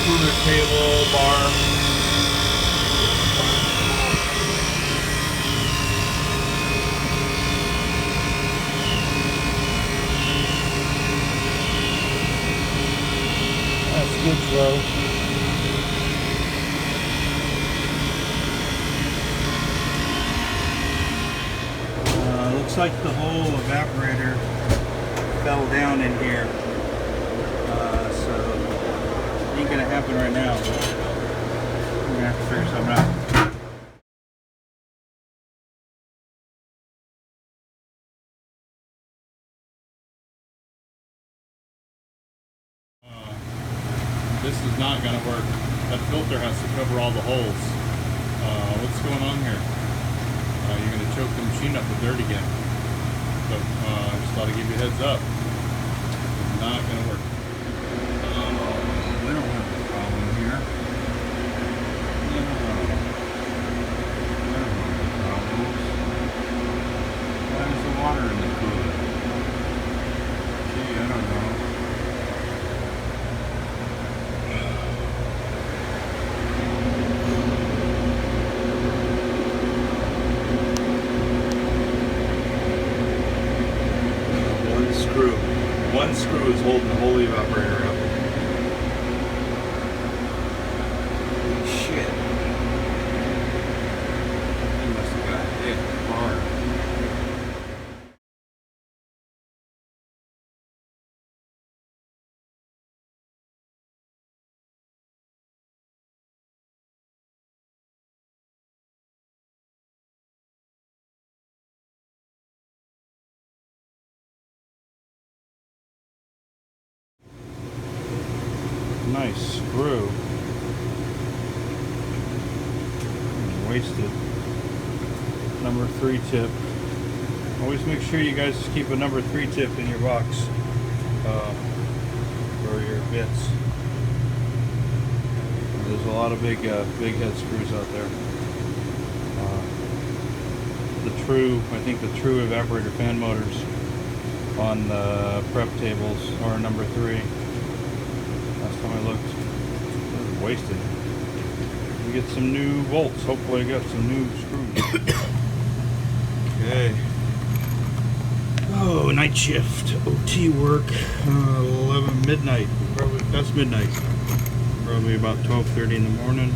cooler table, bar. That's good flow. Looks like the whole evaporator fell down in here. So it ain't gonna happen right now. We're gonna have to figure something out. This is not gonna work. That filter has to cover all the holes. What's going on here? You're gonna choke the machine up with dirt again. So I just thought I'd give you a heads up. It's not gonna work. We don't have a problem here. No. We don't have any problems. Why is the water in the cooler? Gee, I don't know. One screw is holding the whole evaporator up. Shit. He must have got hit hard. Nice screw. Wasted. Number 3 tip. Always make sure you guys keep a number 3 tip in your box for your bits. There's a lot of big head screws out there. I think the true evaporator fan motors on the prep tables are number 3. Last time I looked, it was wasted. We get some new bolts. Hopefully I got some new screws. Okay. Oh, night shift. OT work. 11 midnight. Probably past midnight. Probably about 12:30 in the morning.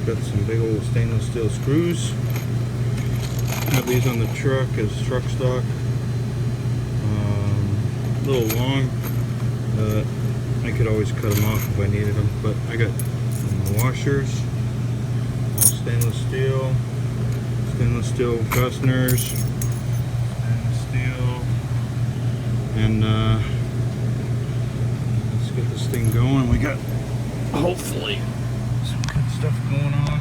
Got some big old stainless steel screws. Have these on the truck as truck stock. A little long. I could always cut them off if I needed them, but I got washers, stainless steel fasteners, stainless steel, and let's get this thing going. We got hopefully some good stuff going on.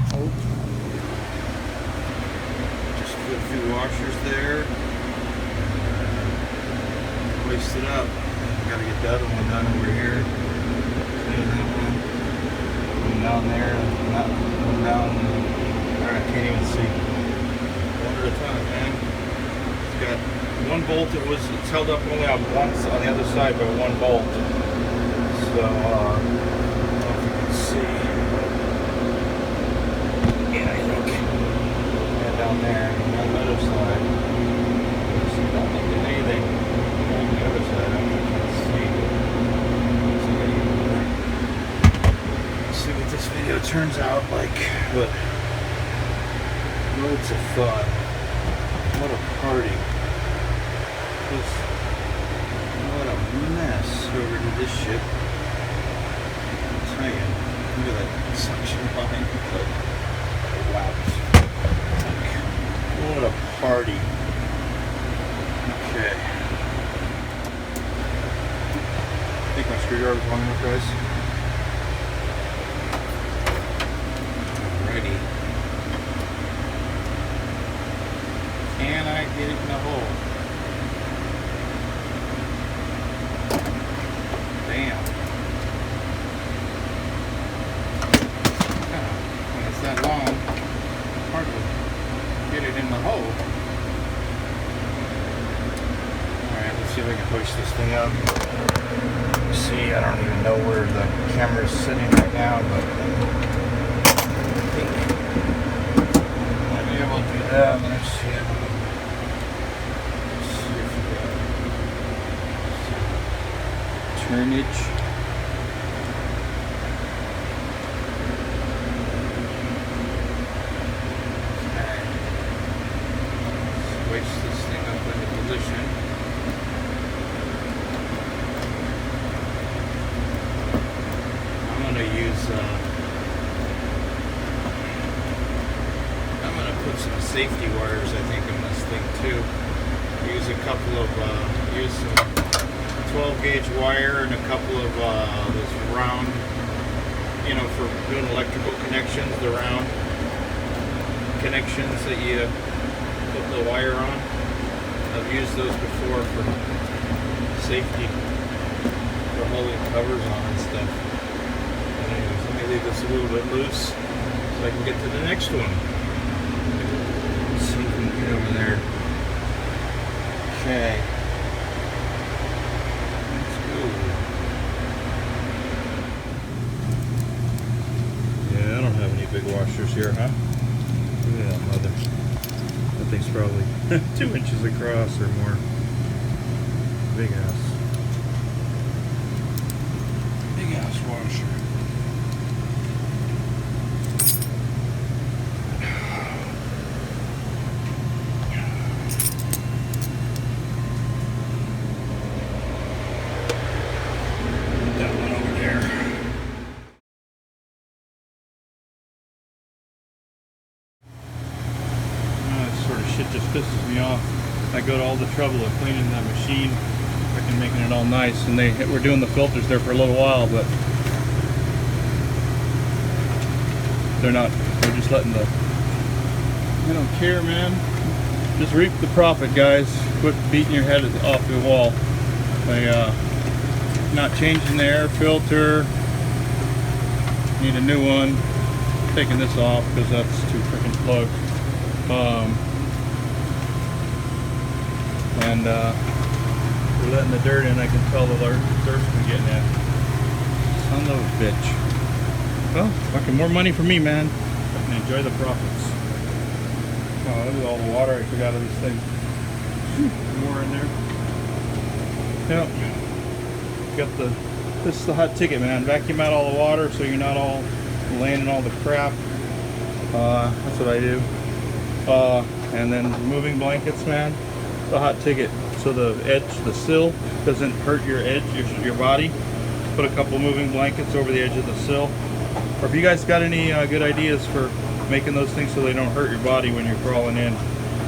Just put a few washers there. Hoist it up. Gotta get the other one done over here. Clean that one. One down there, and that one down. I can't even see. One at a time, man. It's got one bolt. It's held up only on the other side by one bolt. So I don't know if you can see. Yeah, I think. Yeah, down there on the other side. So I don't think there's anything on the other side. See what this video turns out like, but loads of fun. What a party. What a mess whoever did this shit. I'll tell you, look at that suction line. Wow. What a party. Okay. I think my screwdriver's long enough, guys. Alrighty. Can I get it in the hole? Damn. When it's that long, it's hard to get it in the hole. Alright, let's see if I can push this thing up. see. I don't even know where the camera's sitting right now, but I think I'll be able to do that. Let's see it. Let's see if we got turnage. Switch this thing up into position. I'm gonna put some safety wires, I think, in this thing too. Use a couple of use some 12 gauge wire and a couple of those round, you know, for doing electrical connections, the round connections that you put the wire on. I've used those before for safety, for holding covers on and stuff. Anyways, let me leave this a little bit loose so I can get to the next one. Let's see if we can get over there. Okay. Let's go. Yeah, I don't have any big washers here, huh? Look at that mother. That thing's probably 2 inches across or more. Big ass. Big ass washer. Just pisses me off. I go to all the trouble of cleaning that machine, freaking making it all nice, and they were doing the filters there for a little while, but they're not. They're just letting the. They don't care, man. Just reap the profit, guys. Quit beating your head off the wall. They not changing the air filter. Need a new one. Taking this off because that's too freaking plugged. And we're letting the dirt in. I can tell the dirt's been getting in. Son of a bitch. Well, fucking more money for me, man. I can enjoy the profits. Oh, look at all the water I took out of this thing. More in there. Yep. Got this is the hot ticket, man. Vacuum out all the water so you're not all laying in all the crap. That's what I do. And then moving blankets, man. The hot ticket, so the edge, the sill doesn't hurt your edge, your body. Put a couple moving blankets over the edge of the sill. Or if you guys got any good ideas for making those things so they don't hurt your body when you're crawling in,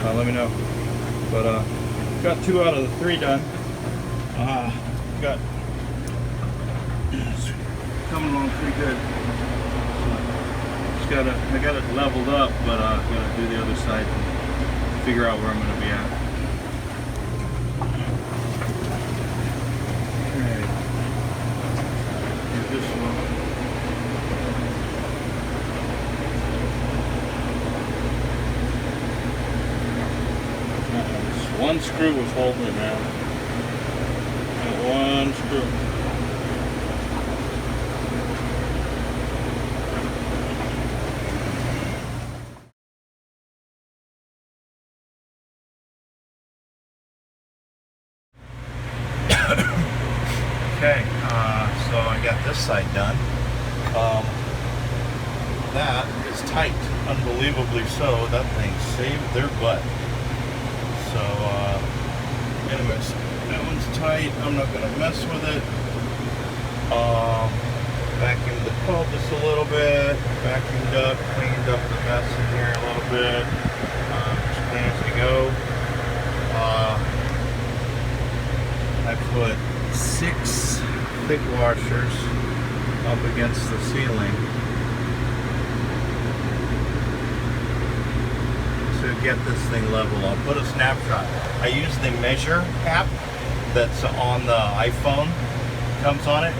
let me know. But got 2 out of the 3 done. Got it's coming along pretty good. Just I got it leveled up, but gotta do the other side and figure out where I'm gonna be at. One screw was holding it, man. One screw. Okay, so I got this side done. That is tight, unbelievably so. That thing saved their butt. So, anyways, that one's tight. I'm not gonna mess with it. Vacuumed the pump just a little bit. Vacuumed up, cleaned up the mess in here a little bit. Just clean as we go. I put 6 thick washers up against the ceiling to get this thing level. I'll put a snapshot. I use the measure app that's on the iPhone, comes on it,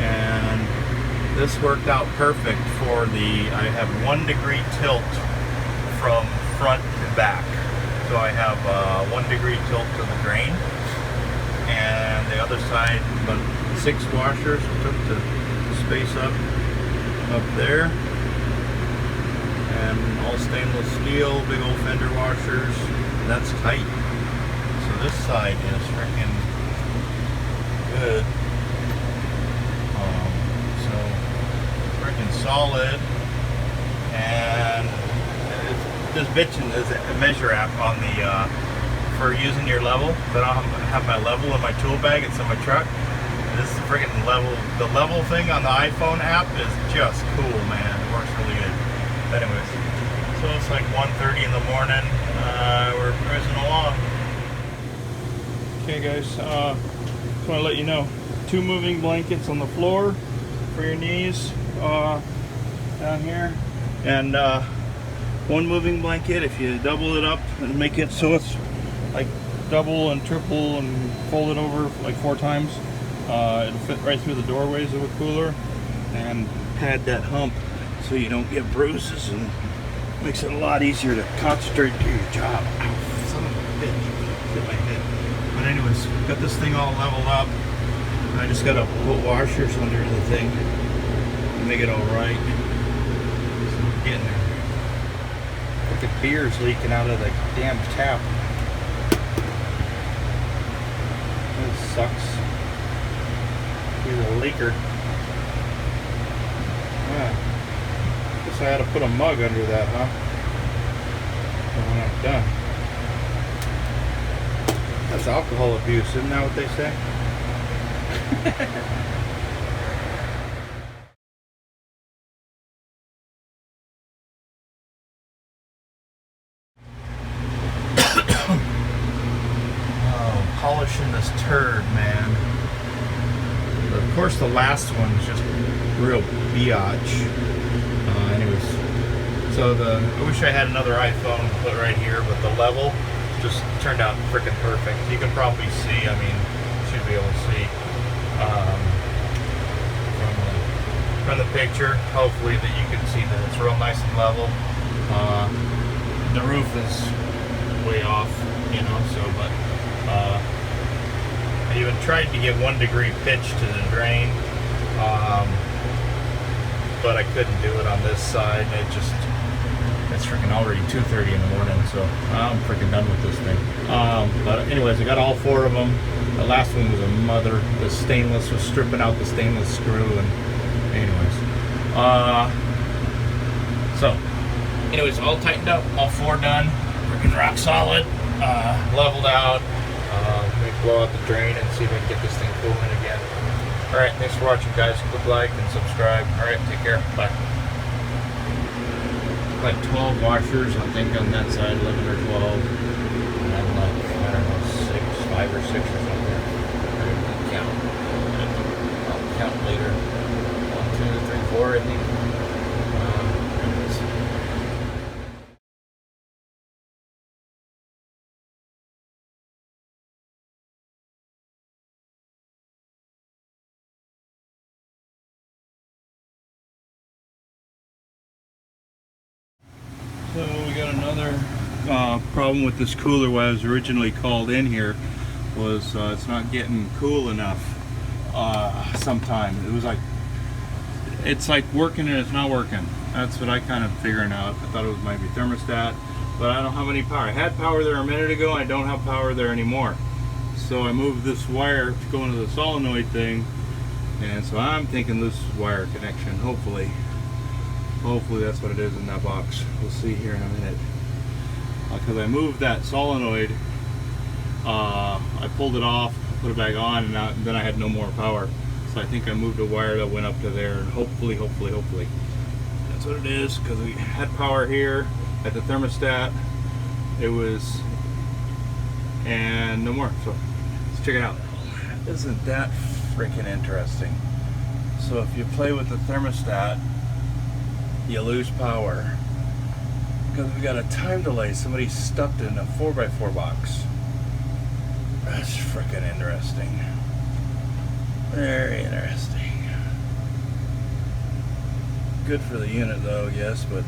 and this worked out perfect for I have 1 degree tilt from front to back. So I have 1 degree tilt to the drain, and the other side about 6 washers. We took the space up there, and all stainless steel, big old fender washers. That's tight. So this side is freaking good. So freaking solid. And this bitch is a measure app on the for using your level. But I don't have my level in my tool bag. It's in my truck. This is freaking level. The level thing on the iPhone app is just cool, man. It works really good. Anyways, so it's like 1:30 in the morning. We're cruising along. Okay, guys. Just want to let you know, 2 moving blankets on the floor for your knees down here, and 1 moving blanket if you double it up and make it so it's like double and triple and fold it over like 4 times. It'll fit right through the doorways of a cooler and pad that hump so you don't get bruises, and makes it a lot easier to concentrate and do your job. Ow, son of a bitch, hit my head. But anyways, got this thing all leveled up. I just gotta put washers under the thing and make it all right. So we're getting there. Look at beer's leaking out of the damn tap. This sucks. He's a leaker. Yeah. Guess I had to put a mug under that, huh? When I'm done. That's alcohol abuse, isn't that what they say? Oh, polishing this turd, man. But of course, the last one's just real biatch. Anyways, so I wish I had another iPhone to put right here, but the level just turned out freaking perfect. You can probably see, I mean, should be able to see from the picture, hopefully, that you can see that it's real nice and level. The roof is way off, you know, so, but I even tried to get 1 degree pitch to the drain, but I couldn't do it on this side. It's freaking already 2:30 in the morning, so I'm freaking done with this thing. But anyways, I got all 4 of them. The last one was a mother. The stainless was stripping out the stainless screw, and anyways, anyways, all tightened up, all 4 done, freaking rock solid, leveled out. Let me blow out the drain and see if I can get this thing cooling again. All right, thanks for watching, guys. Click like and subscribe. All right, take care. Bye. Like 12 washers, I think, on that side, 11 or 12, and then like, I don't know, 5 or 6 or something. I'll count later. 1, 2, 3, 4, I think. So we got another problem with this cooler. Why I was originally called in here was it's not getting cool enough. Sometimes it was like, it's like working and it's not working. That's what I kind of figuring out. I thought it was maybe thermostat, but I don't have any power. I had power there a minute ago. I don't have power there anymore. So I moved this wire to go into the solenoid thing, and so I'm thinking this wire connection. Hopefully that's what it is in that box. We'll see here in a minute. Because I moved that solenoid, I pulled it off, put it back on, and then I had no more power. So I think I moved a wire that went up to there, and hopefully that's what it is. Because we had power here at the thermostat, and no more. So let's check it out. Isn't that freaking interesting? So if you play with the thermostat, you lose power because we got a time delay. Somebody stuffed it in a 4x4 box. That's freaking interesting. Very interesting. Good for the unit though, yes, but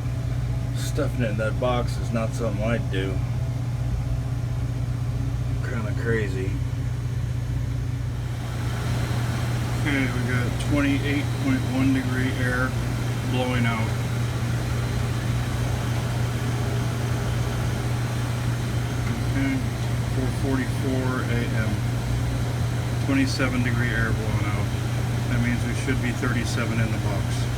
stuffing it in that box is not something I'd do. Kind of crazy. Okay, we got 28.1 degree air blowing out. Okay, 4:44 a.m. 27 degree air blowing out. That means we should be 37 in the box.